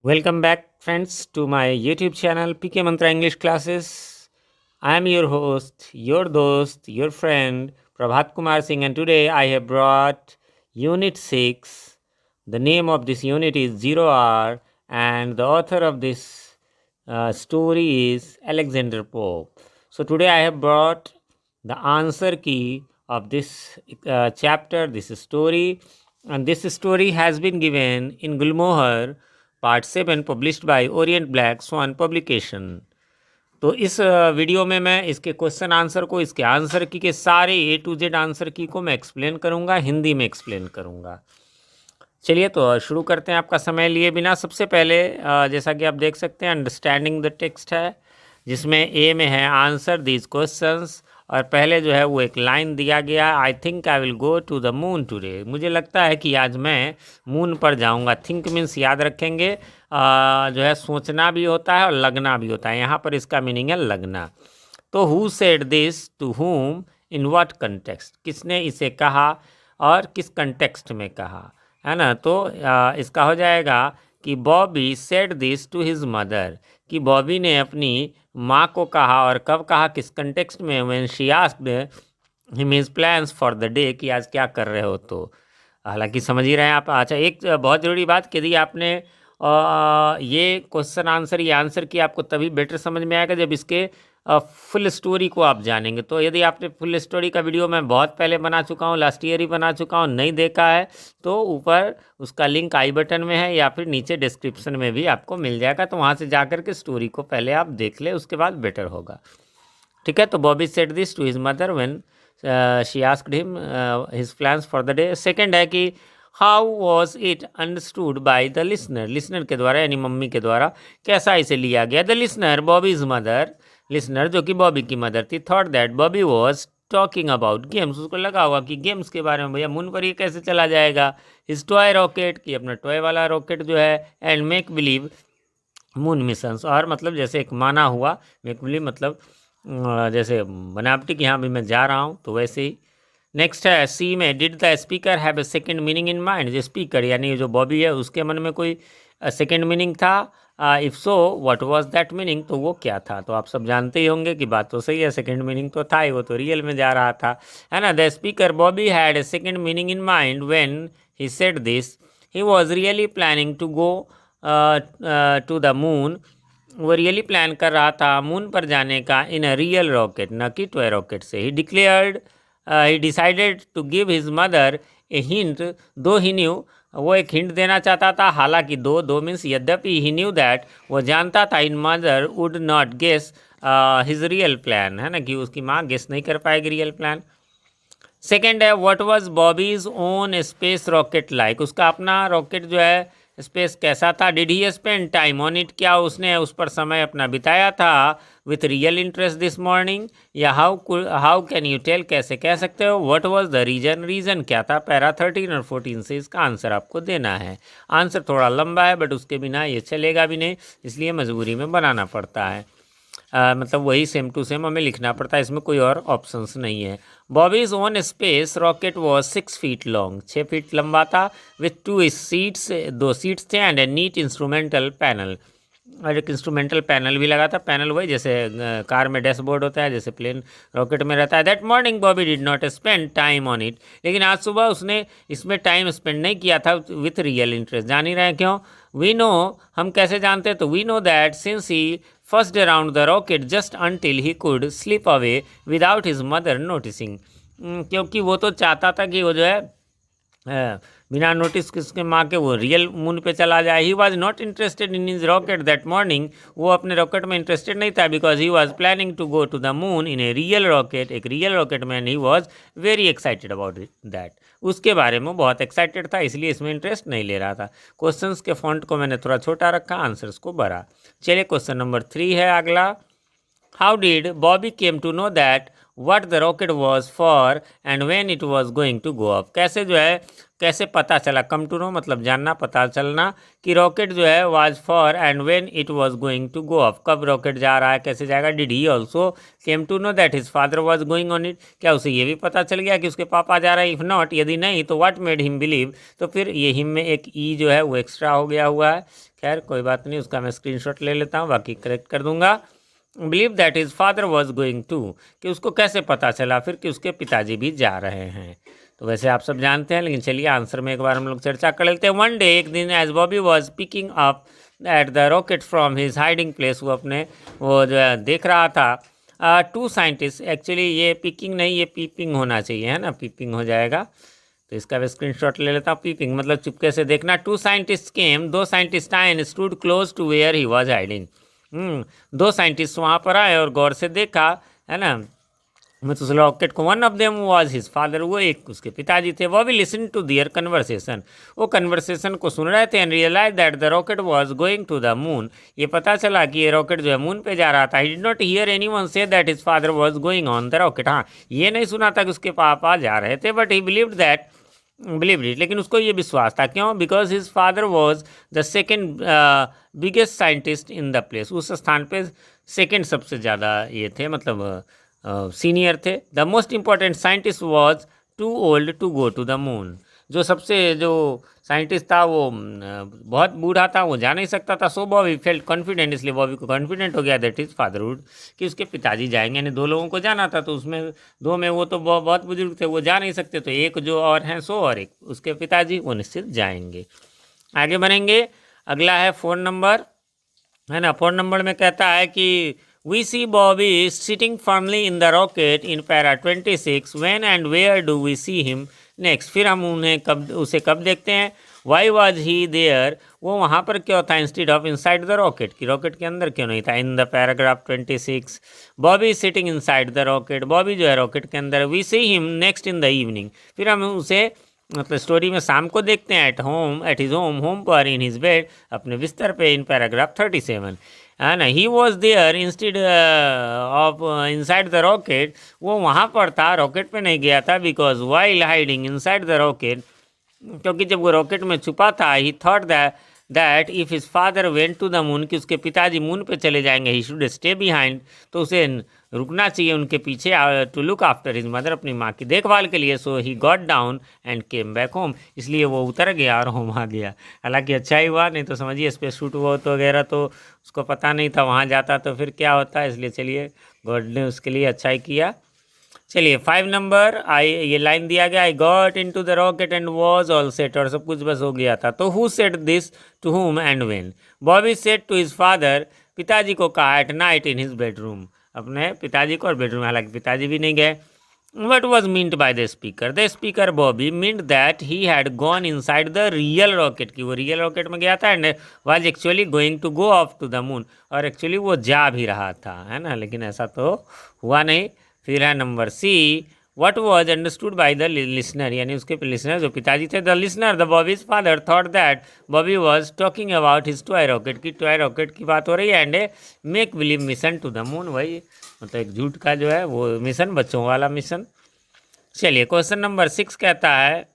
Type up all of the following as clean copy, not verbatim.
Welcome back, friends, to my YouTube channel PK Mantra English Classes. I am your host, your dost, your friend Prabhat Kumar Singh, and today I have brought Unit 6. The name of this unit is 0R, and the author of this story is Alexander Pope. So, today I have brought the answer key of this chapter, this story, and this story has been given in Gulmohar part 7 published by Orient Black Swan publication. तो इस video में मैं इसके question answer को, इसके answer की के सारे A to Z आंसर की को मैं एक्सप्लेन करूंगा, हिंदी में एक्सप्लेन करूंगा। चलिए तो शुरू करते हैं आपका समय लिए बिना। सबसे पहले जैसा कि आप देख सकते हैं अंडरस्टैंडिंग द टेक्स्ट है, जिसमें ए में है आंसर दीज क्वेश्चंस, और पहले जो है वो एक लाइन दिया गया, I think I will go to the moon today. मुझे लगता है कि आज मैं मून पर जाऊंगा। थिंक मीन्स याद रखेंगे, जो है सोचना भी होता है और लगना भी होता है। यहाँ पर इसका मीनिंग है लगना। तो हु सेड दिस टू हुम इन व्हाट कंटेक्स्ट, किसने इसे कहा और किस कंटेक्स्ट में कहा, है ना। तो इसका हो जाएगा कि Bobby said this to his mother, कि बॉबी ने अपनी माँ को कहा, और कब कहा, किस कंटेक्स्ट में, when she asked him his plans for the day, कि आज क्या कर रहे हो। तो हालांकि समझ ही रहे हैं आप। अच्छा, एक बहुत ज़रूरी बात, कि यदि आपने ये क्वेश्चन आंसर, ये आंसर की आपको तभी बेटर समझ में आएगा जब इसके फुल स्टोरी को आप जानेंगे। तो यदि आपने फुल स्टोरी का वीडियो मैं बहुत पहले बना चुका हूँ, लास्ट ईयर ही बना चुका हूँ, नहीं देखा है तो ऊपर उसका लिंक आई बटन में है या फिर नीचे डिस्क्रिप्शन में भी आपको मिल जाएगा। तो वहाँ से जा कर के स्टोरी को पहले आप देख ले, उसके बाद बेटर होगा। ठीक है। तो Bobby said this to his mother when she asked him his plans for the day. Second है कि how was it understood by the listener, listener के द्वारा यानी मम्मी के द्वारा कैसा इसे लिया गया। The listener, Bobby's mother, listener जो कि बॉबी की मदर थी, thought that Bobby was talking about games, उसको लगा होगा कि गेम्स के बारे में, भैया मून पर ये कैसे चला जाएगा। हिज टॉय रॉकेट, कि अपना टॉय वाला रॉकेट जो है, and make believe moon missions, और मतलब जैसे एक माना हुआ, मेक बिलीव मतलब जैसे बनावटी कि हाँ भी मैं जा रहा हूँ, तो वैसे ही। नेक्स्ट है सी में, did the speaker have a second meaning in mind, जो स्पीकर यानी जो बॉबी है उसके मन में कोई सेकेंड मीनिंग था। If so what was that meaning, तो वो क्या था। तो आप सब जानते ही होंगे कि बात तो सही है, सेकेंड मीनिंग तो था ही, वो तो रियल में जा रहा था, है ना। The speaker Bobby had a second meaning in mind when he said this, he was really planning to go to the moon, वो रियली प्लान कर रहा था मून पर जाने का, इन अ रियल रॉकेट, न कि टॉय रॉकेट से। He declared, he decided to give his mother a hint, though he new, वो एक हिंट देना चाहता था, हालांकि दो मीन्स यद्यपि, ही न्यू दैट, वो जानता था, in mother would not guess his real plan, है ना, कि उसकी माँ गेस नहीं कर पाएगी रियल प्लान। सेकेंड है what was Bobby's own space rocket like, उसका अपना रॉकेट जो है स्पेस कैसा था। Did he spend time on it, क्या उसने उस पर समय अपना बिताया था with real interest this morning, या हाउ कैन यू टेल, कैसे कह सकते हो। What was the reason, reason क्या था। पैरा 13 और 14 से इसका आंसर आपको देना है। आंसर थोड़ा लंबा है, बट उसके बिना ये चलेगा भी नहीं, इसलिए मजबूरी में बनाना पड़ता है। मतलब वही सेम टू सेम हमें लिखना पड़ता है, इसमें कोई और ऑप्शंस नहीं है। Bobby's own space rocket was 6 feet long, 6 feet लंबा था, विथ 2 सीट्स, 2 सीट्स थे, and a neat instrumental panel, और एक इंस्ट्रूमेंटल पैनल भी लगा था। पैनल वही जैसे कार में डैशबोर्ड होता है, जैसे प्लेन रॉकेट में रहता है। That morning Bobby did not spend time on it, लेकिन आज सुबह उसने इसमें टाइम स्पेंड नहीं किया था विथ रियल इंटरेस्ट। जान ही रहे हैं क्यों। वी नो, हम कैसे जानते हैं, तो we know that since he first around the rocket just until he could slip away without his mother noticing, क्योंकि वो तो चाहता था कि वो जो है बिना नोटिस किसके माँ के वो रियल मून पे चला जाए। He was not interested in his rocket that morning, वो अपने रॉकेट में इंटरेस्टेड नहीं था, because he was planning to go to the moon in a real rocket, एक रियल रॉकेट में, and he was very excited about that, उसके बारे में बहुत एक्साइटेड था, इसलिए इसमें इंटरेस्ट नहीं ले रहा था। क्वेश्चंस के फॉन्ट को मैंने थोड़ा छोटा रखा, आंसर्स को बड़ा। चलिए क्वेश्चन नंबर 3 है अगला। How did Bobby came to know that what the rocket was for and when it was going to go up. कैसे जो है, कैसे पता चला, कम टू नो मतलब जानना, पता चलना कि रॉकेट जो है was for and when it was going to go up, कब रॉकेट जा रहा है, कैसे जाएगा। Did he also came to know that his father was going on it, क्या उसे ये भी पता चल गया कि उसके पापा जा रहे हैं। इफ नॉट, यदि नहीं तो व्हाट मेड हिम बिलीव, तो फिर ये हिम में एक ई जो है वो एक्स्ट्रा हो गया हुआ है। खैर कोई बात नहीं, उसका मैं स्क्रीनशॉट ले लेता हूँ, बाकी करेक्ट कर दूंगा। Believe that his father was going to, कि उसको कैसे पता चला फिर कि उसके पिताजी भी जा रहे हैं। तो वैसे आप सब जानते हैं, लेकिन चलिए आंसर में एक बार हम लोग चर्चा कर लेते हैं। वन डे, एक दिन, as Bobby was picking up at the rocket from his hiding place, वो अपने वो जो है देख रहा था। टू साइंटिस्ट, एक्चुअली ये पिकिंग नहीं, ये पीपिंग होना चाहिए, है ना, पीपिंग हो जाएगा। तो इसका भी स्क्रीनशॉट ले लेता हूँ। पीपिंग मतलब चुपके से देखना। टू साइंटिस्ट केम, दो साइंटिस्ट आए, and stood close to where he was hiding. दो साइंटिस्ट वहाँ पर आए और गौर से देखा, है ना, मतलब उस रॉकेट को। One of them was his father, वो एक उसके पिताजी थे। वो भी लिसन टू दियर कन्वर्सेशन, वो कन्वर्सेशन को सुन रहे थे। And realise that the rocket was going to the moon, ये पता चला कि ये रॉकेट जो है मून पे जा रहा था। ही did not here anyone say that his father was going on the rocket, हाँ ये नहीं सुना था कि उसके पापा जा रहे थे, बट ही बिलीव्ड इट, लेकिन उसको ये विश्वास था। क्यों? Because his father was the second biggest scientist in the place, उस स्थान पे सेकेंड सबसे ज़्यादा ये थे, मतलब सीनियर थे। The most important scientist was too old to go to the moon, जो सबसे जो साइंटिस्ट था वो बहुत बूढ़ा था, वो जा नहीं सकता था। सो बॉबी फेल्ट कॉन्फिडेंट, इसलिए बॉबी को कॉन्फिडेंट हो गया दैट इज फादरहुड, कि उसके पिताजी जाएंगे। यानी दो लोगों को जाना था, तो उसमें दो में वो तो बहुत बुजुर्ग थे, वो जा नहीं सकते, तो एक जो और हैं सो, और एक उसके पिताजी, वो निश्चित जाएंगे। आगे बढ़ेंगे, अगला है 4 नंबर, है ना। 4 नंबर में कहता है कि We see Bobby sitting firmly in the rocket in para 26. When and where do we see him next? फिर हम उसे कब देखते हैं। Why was he there? वो वहाँ पर क्यों था instead of inside the rocket, कि रॉकेट के अंदर क्यों नहीं था। In the paragraph 26, Bobby is sitting inside the rocket. Bobby जो है रॉकेट के अंदर। We see him next in the evening. फिर हम उसे मतलब स्टोरी में शाम को देखते हैं एट हिज होम पर, इन हिज बेड, अपने बिस्तर पे, इन पैराग्राफ 37, है ना। He was there instead of inside the rocket, वो वहाँ पर था, रॉकेट पे नहीं गया था। Because while hiding inside the rocket, क्योंकि जब वो रॉकेट में छुपा था, he thought that if his father went to the moon, कि उसके पिताजी मून पे चले जाएंगे, ही शुड स्टे बिहाइंड, तो उसे रुकना चाहिए उनके पीछे, to look after his mother, अपनी माँ की देखभाल के लिए। So he got down and came back home, इसलिए वो उतर गया और होम आ गया। हालांकि अच्छा ही हुआ, नहीं तो समझिए स्पेस शूट हुआ तो वगैरह तो उसको पता नहीं था, वहाँ जाता तो फिर क्या होता, इसलिए चलिए गॉड ने उसके लिए अच्छा ही किया। चलिए 5 नंबर, ये लाइन दिया गया, I got into the rocket and was all set, और सब कुछ बस हो गया था। तो who said this to whom and when? Bobby said to his father, पिताजी को कहा, at night in his bedroom, अपने पिताजी को और बेडरूम, हालांकि पिताजी भी नहीं गए। What was meant by the speaker? The speaker Bobby meant that he had gone inside the real rocket, कि वो रियल रॉकेट में गया था, and was actually going to go off to the moon, और एक्चुअली वो जा भी रहा था, है ना, लेकिन ऐसा तो हुआ नहीं। फिर है number C, what was understood by the listener, यानी उसके लिसनर जो पिताजी थे। The listener, the Bobby's father, thought that Bobby was talking about his toy rocket, की टॉय रॉकेट की बात हो रही है। And make believe mission to the moon, वही मतलब एक झूठ का जो है वो मिशन, बच्चों वाला मिशन। चलिए क्वेश्चन नंबर 6 कहता है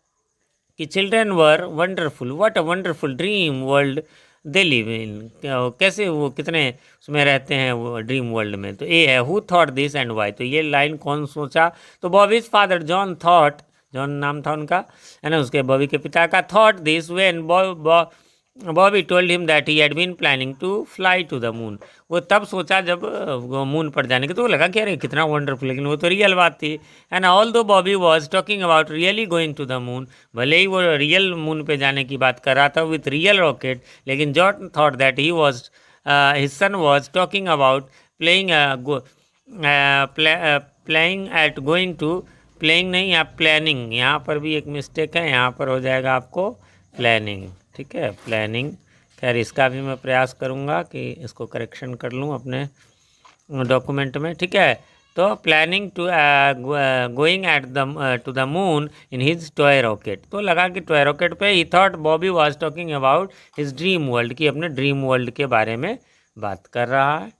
कि children were wonderful, what a wonderful dream world they live in, कैसे वो कितने उसमें रहते हैं वो ड्रीम वर्ल्ड में। तो ए है, who thought this and why, तो ये लाइन कौन सोचा। तो Bobby's father John thought, John नाम था उनका, है ना, उसके बॉबी के पिता का। Thought this when Bobby told him that he had been planning to fly to the moon, वो तब सोचा जब मून पर जाने की, तो वो लगा कि अरे कितना वंडरफुल, लेकिन वो तो रियल बात थी। And although Bobby was talking about really going to the moon, भले ही वो रियल मून पे जाने की बात कर रहा था विथ रियल रॉकेट, लेकिन John thought that he was his son was talking about playing playing at going to, playing नहीं, यहाँ प्लानिंग, यहाँ पर भी एक मिस्टेक है, यहाँ पर हो जाएगा आपको प्लानिंग, ठीक है, प्लानिंग। खैर इसका भी मैं प्रयास करूँगा कि इसको करेक्शन कर लूँ अपने डॉक्यूमेंट में, ठीक है। तो planning to going at the to the moon in his toy rocket, तो लगा कि टॉय रॉकेट पे। He thought Bobby was talking about his dream world, की अपने ड्रीम वर्ल्ड के बारे में बात कर रहा है,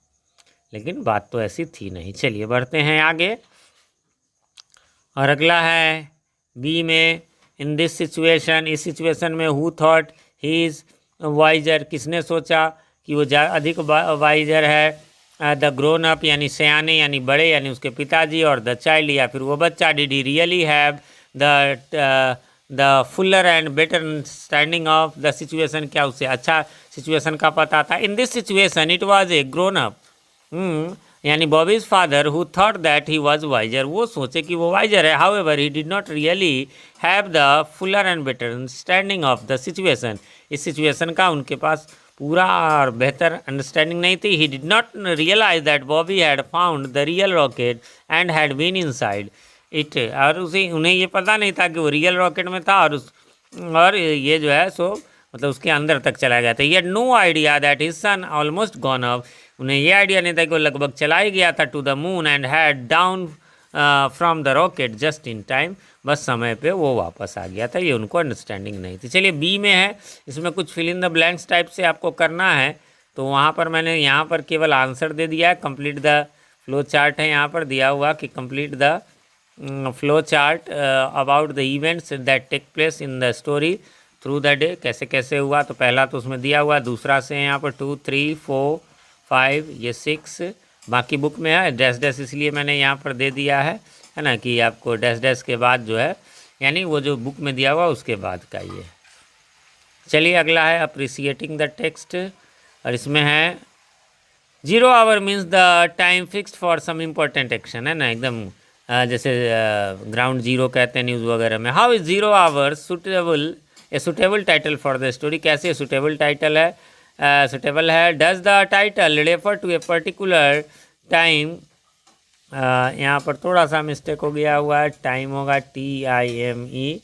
लेकिन बात तो ऐसी थी नहीं। चलिए बढ़ते हैं आगे। और अगला है बी में, इन दिस सिचुएशन, इस सिचुएशन में who thought he is wiser, किसने सोचा कि वो अधिक वाइजर है, द ग्रोन अप यानी सयाने यानी बड़े यानी उसके पिताजी, और द चाइल्ड या फिर वो बच्चा, did he really have the fuller and better understanding of the situation, क्या उसे अच्छा सिचुएशन का पता था। In this situation it was a grown up, यानी Bobby's father who thought that he was wiser, वो सोचे कि वो वाइजर है, however he did not really have the fuller and better understanding of the situation, इस situation का उनके पास पूरा और बेहतर अंडरस्टैंडिंग नहीं थी। He did not realise that Bobby had found the real rocket and had been inside it, और उन्हें ये पता नहीं था कि वो रियल रॉकेट में था और ये जो है सो मतलब उसके अंदर तक चला गया था। ये no idea that his son almost gone up, उन्हें ये आइडिया नहीं था कि वो लगभग चला ही गया था to the moon and had down from the rocket just in time, बस समय पे वो वापस आ गया था, ये उनको अंडरस्टैंडिंग नहीं थी। चलिए बी में है, इसमें कुछ fill in the blanks type से आपको करना है, तो वहाँ पर मैंने यहाँ पर केवल आंसर दे दिया है, कंप्लीट द फ्लो चार्ट है यहाँ पर दिया हुआ कि complete the flow chart about the events that take place in the story through the day, कैसे कैसे हुआ, तो पहला तो उसमें दिया हुआ, दूसरा से यहाँ पर 2 3 4 5 ये 6 बाकी बुक में है, डैश डैश इसलिए मैंने यहाँ पर दे दिया है ना, कि आपको डैश डैश के बाद जो है यानी वो जो बुक में दिया हुआ उसके बाद का ये। चलिए अगला है अप्रिसिएटिंग द टेक्स्ट, और इसमें है 0 hour means the time fixed for some important action, है ना, एकदम जैसे ग्राउंड जीरो कहते हैं न्यूज़ वगैरह में। How is 0 hours suitable, a suitable title for the story, कैसे सुटेबल टाइटल है, सुटेबल है। Does the title refer to a particular time, यहाँ पर थोड़ा सा मिस्टेक हो गया हुआ है, टाइम होगा TIME,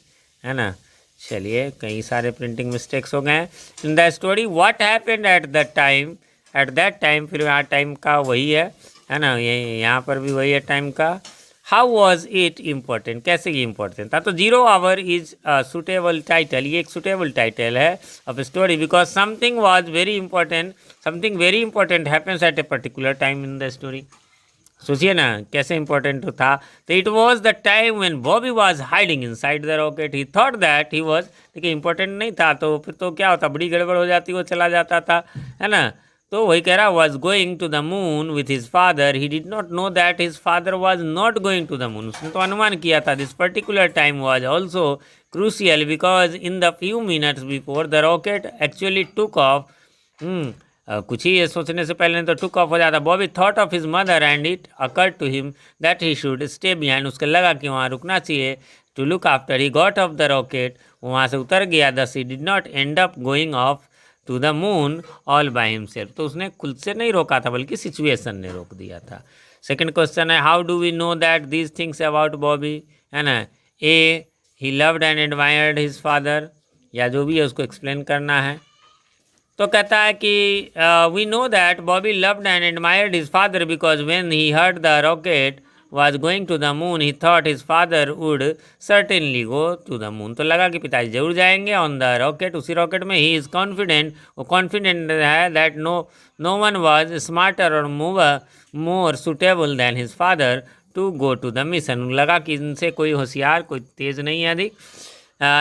है ना। चलिए कई सारे प्रिंटिंग मिस्टेक्स हो गए। इन the story what happened at that time, फिर यहाँ टाइम का वही है ना, ये यहाँ पर भी वही है टाइम का। हाउ वॉज इट इम्पोर्टेंट, कैसे ये इम्पोर्टेंट था, तो 0 आवर इज सुटेबल टाइटल, ये एक सुटेबल टाइटल है of story because something was very important, something very important happens at A particular time in the story. सोचिए ना कैसे इंपॉर्टेंट था, तो it was the time when Bobby was hiding in side the rocket, he thought that he was, देखिए important नहीं था तो फिर तो क्या होता, बड़ी गड़बड़ हो जाती, वो चला जाता था, है ना। तो वही कह रहा, was going to the moon with his father, he did not know that his father was not going to the moon, उसने तो अनुमान किया था। This particular time was also crucial because in the few minutes before the rocket actually took off, कुछ ही ये सोचने से पहले तो टुक ऑफ हो जाता। Bobby thought of his mother and it occur to him that he should stay behind, उसको लगा कि वहाँ रुकना चाहिए, to look after, he got off the rocket, वहाँ से उतर गया। Thus he did not end up going off to the moon all by himself, तो उसने खुद से नहीं रोका था बल्कि सिचुएशन ने रोक दिया था। सेकंड क्वेश्चन है, how do we know that these things about Bobby, है ना। A he loved and admired his father, या जो भी है उसको एक्सप्लेन करना है। तो कहता है कि we know that Bobby loved and admired his father because when he heard the rocket was going to the moon he thought his father would certainly go to the moon, तो लगा कि पिताजी जरूर जाएंगे on the rocket, उसी rocket में। he is confident, वो confident है that no one was smarter or more suitable than his father to go to the mission, लगा कि इनसे कोई होशियार कोई तेज नहीं है अधिक।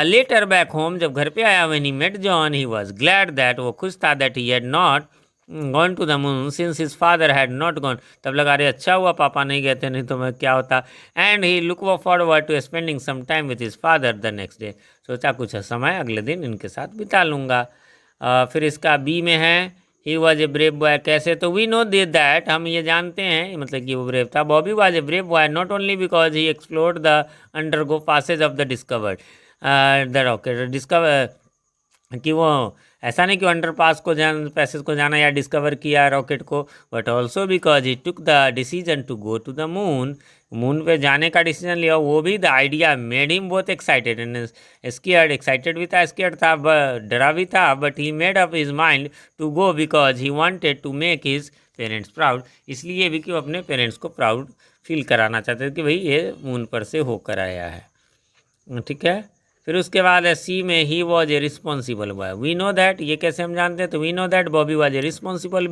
लेटर बैक होम, जब घर पे आया, when he met John he was glad that, वो खुश था that he had not gone to the moon since his father had not gone, तब लगा रहे अच्छा हुआ पापा नहीं गए थे, नहीं तो मैं क्या होता। and he look forward to spending some time with his father the next day, सोचा कुछ समय अगले दिन इनके साथ बिता लूँगा। फिर इसका बी में है, he was a brave boy, कैसे, तो we know that, हम ये जानते हैं मतलब कि वो ब्रेव था। Bobby was a brave boy not only because he explored the undergo passage of the discovered the rocket, discover कि वो ऐसा नहीं कि अंडर पास को पैसेज को जाना या डिस्कवर किया रॉकेट को, but also because he took the decision to go to the moon, moon पे जाने का डिसीजन लिया, वो भी the idea made him both excited and scared, excited भी था स्केयर्ड था, डरा भी था, but he made up his mind to go because he wanted to make his parents proud, इसलिए भी कि वो अपने पेरेंट्स को प्राउड फील कराना चाहते थे कि भाई ये मून पर से होकर आया है। ठीक है, फिर उसके बाद है सी में he was a responsible boy. We know that, ये कैसे हम जानते हैं, तो we know that Bobby was a responsible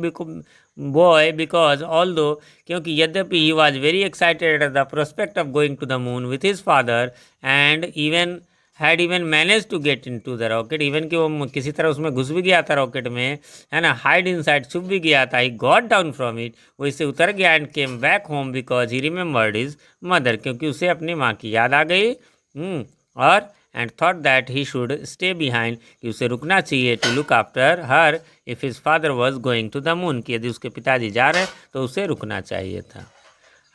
boy because although, क्योंकि यद्यपि he was very excited at the prospect of going to the moon with his father and even had even manage to get into the rocket, even कि वो किसी तरह उसमें घुस भी गया था रॉकेट में, है ना, हाइड इन साइड, छुप भी गया था। He got down from it, वो इससे उतर गया and came back home because he remembered his mother, क्योंकि उसे अपनी माँ की याद आ गई। और and thought that he should stay behind, कि उसे रुकना चाहिए, to look after her if his father was going to the moon, कि यदि उसके पिताजी जा रहे तो उसे रुकना चाहिए था।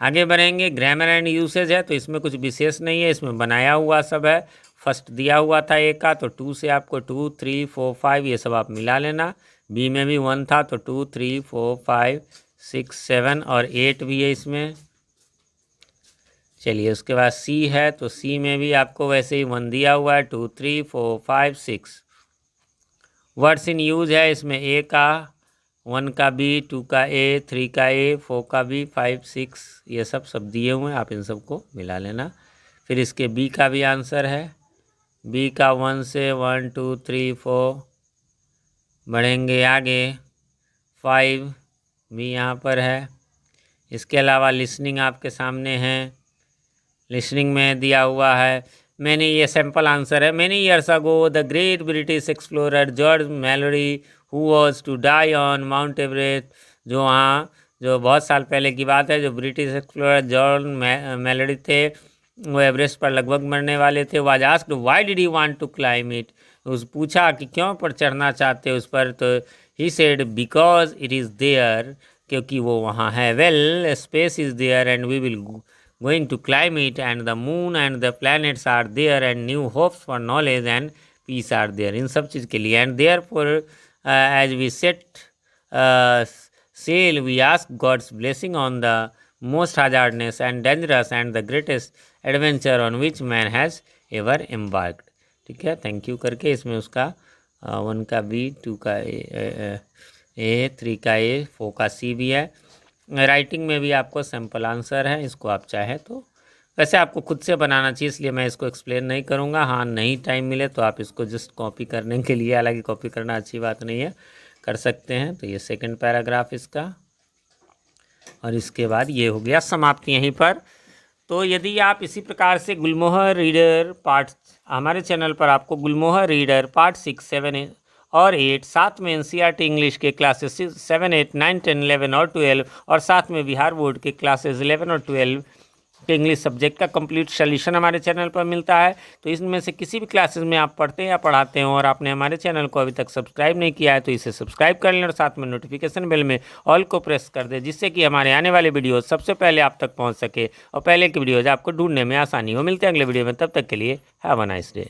आगे बढ़ेंगे, ग्रामर एंड यूसेज है, तो इसमें कुछ विशेष नहीं है, इसमें बनाया हुआ सब है। फर्स्ट दिया हुआ था ए का, तो 2 से आपको 2, 3, 4, 5 ये सब आप मिला लेना। बी में भी 1 था, तो 2, 3, 4, 5, 6, 7 और 8 भी है इसमें। चलिए उसके बाद सी है, तो सी में भी आपको वैसे ही 1 दिया हुआ है, 2, 3, 4, 5, 6। वर्ड्स इन यूज है, इसमें ए का, 1 का बी, 2 का ए, 3 का ए, 4 का बी, 5, 6 ये सब दिए हुए हैं, आप इन सबको मिला लेना। फिर इसके बी का भी आंसर है, बी का 1 से 1, 2, 3, 4 बढ़ेंगे आगे, 5 भी यहाँ पर है। इसके अलावा लिसनिंग आपके सामने है, लिसनिंग में दिया हुआ है, मैंने ये सैम्पल आंसर है, many years ago the great British explorer George Mallory who was to die on Mount Everest, जो बहुत साल पहले की बात है, जो ब्रिटिश एक्सप्लोरर जॉर्ज मैलोरी थे, वो एवरेस्ट पर लगभग मरने वाले थे। Was asked why did you want to climb it, उस पूछा कि क्यों पर चढ़ना चाहते उस पर, तो he said because it is there, क्योंकि वो वहाँ है। Well space is there and we will going to climb it, and the moon and the planets are there, and new hopes for knowledge and peace are there, इन सब चीज़ के लिए। and therefore as we set sail we ask God's blessing on the most hazardous and dangerous and the greatest adventure on which man has ever embarked। ठीक है, thank you करके इसमें उसका 1 का B, 2 का ए, 3 का ए, 4 का सी भी है। राइटिंग में भी आपको सैम्पल आंसर है, इसको आप चाहे तो वैसे आपको खुद से बनाना चाहिए, इसलिए मैं इसको एक्सप्लेन नहीं करूँगा। हाँ, नहीं टाइम मिले तो आप इसको जस्ट कॉपी करने के लिए, हालांकि कॉपी करना अच्छी बात नहीं है, कर सकते हैं। तो ये सेकंड पैराग्राफ इसका, और इसके बाद ये हो गया समाप्ति यहीं पर। तो यदि आप इसी प्रकार से गुलमोहर रीडर पार्ट, हमारे चैनल पर आपको गुलमोहर रीडर पार्ट 6, 7 और 8, साथ में एनसीईआरटी इंग्लिश के क्लासेस 7, 8, 9, 10, 11 और 12, और साथ में बिहार बोर्ड के क्लासेस 11 और 12 के इंग्लिश सब्जेक्ट का कंप्लीट सॉल्यूशन हमारे चैनल पर मिलता है। तो इसमें से किसी भी क्लासेस में आप पढ़ते हैं या पढ़ाते हो और आपने हमारे चैनल को अभी तक सब्सक्राइब नहीं किया है, तो इसे सब्सक्राइब कर लें और साथ में नोटिफिकेशन बेल में ऑल को प्रेस कर दें, जिससे कि हमारे आने वाले वीडियो सबसे पहले आप तक पहुँच सके और पहले की वीडियोज़ आपको ढूंढने में आसानी हो। मिलते हैं अगले वीडियो में, तब तक के लिए हैव अ नाइस डे।